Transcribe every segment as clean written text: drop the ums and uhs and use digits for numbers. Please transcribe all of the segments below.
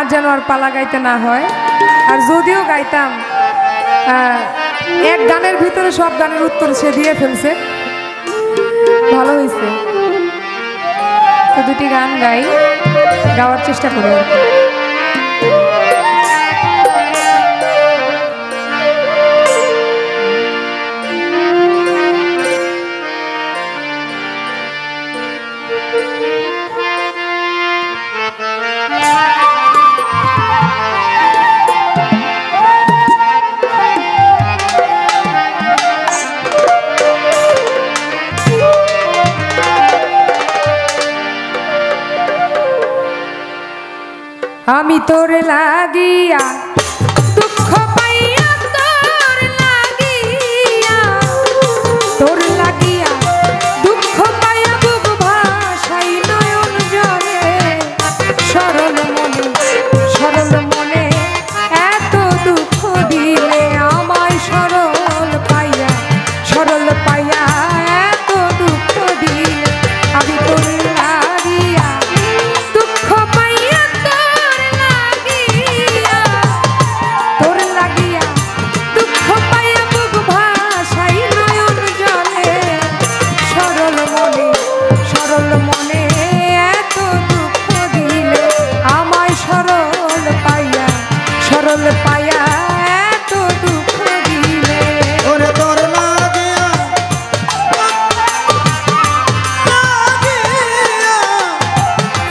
আমার যেন আর পালা গাইতে না হয়। আর যদিও গাইতাম, এক গানের ভিতরে সব গানের উত্তর সে দিয়ে ফেলছে। ভালো হয়েছে, তো দুটি গান গাই, গাওয়ার চেষ্টা করি আর কি। আমি তোর লাগিয়া দুঃখ পাইয়া, তোর লাগিয়া, তোর লাগিয়া দুঃখ পাইয়া বুক ভাসাই নয়ন জলে। সরল মনে, সরল মনে এত দুঃখ দিলে আমায়, সরল পাইয়া, সরল পাইয়া এত দুঃখ দিলে। আমি তোর লাগিয়া দুঃখ পাইয়া, তোর লাগিয়া দুঃখ পাইয়া বুক ভাসাই নয়ন জলে। সরল মনে, সরল মনে এত দুঃখ দিলে আমায়, সরল পাইয়া, সরল পাইয়া এত দুঃখ দিলে। ওরে তোর লাগিয়া,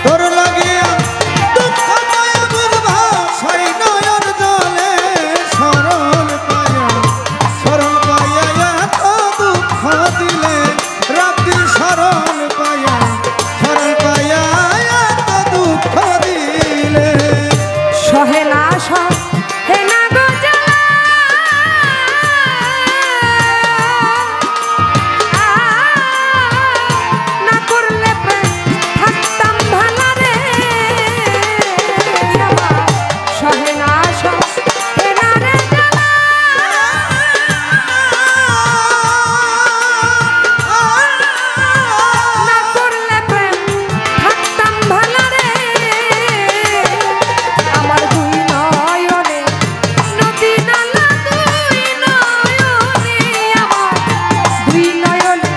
তোর লাগিয়া দুঃখ পাইয়া বুক ভাসাই নয়ন জলে। সরল পাইয়া, সরল পাইয়া এত দুঃখ দিলে। রাত্রি সরল পাইয়া, সরল পাইয়া এত দুঃখ দিলে। সহে না, সহে না গো জ্বালা, না করলে প্রেম থাকতাম ভালা রে। আমার সহে না, সহে না রে জ্বালা, না করলে প্রেম থাকতাম ভালা রে। আমার দুই নয়নে নদী নালা, দুই নয়নে আমার দুই নয়নে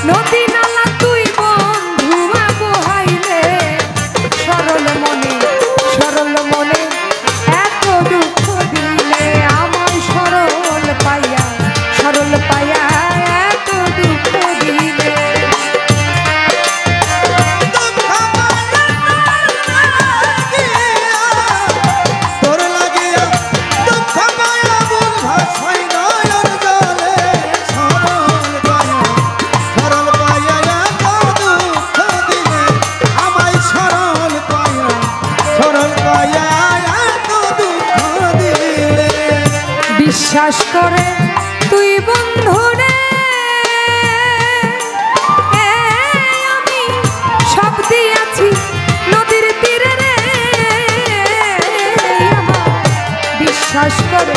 নদী নালা, তুই বন্ধু বহাইলে। সরল মনে, সরল মনে এত দুঃখ দিলে আমায়, সরল পাইয়া, সরল পাইয়া এত দুঃখ দিলে। তোর লাগিয়া দুঃখ পাইয়া বুক ভাসাই নয়ন জলে। সরল পাইয়া, সরল পাইয়া এত দুঃখ দিলে আমায়। সরল পাইয়া, সরল পাইয়া এত দুঃখ দিলে। বিশ্বাস করে তুই বন্ধু রে, আমি সব দিয়াছি নদীর তীরে রে। আমার বিশ্বাস করে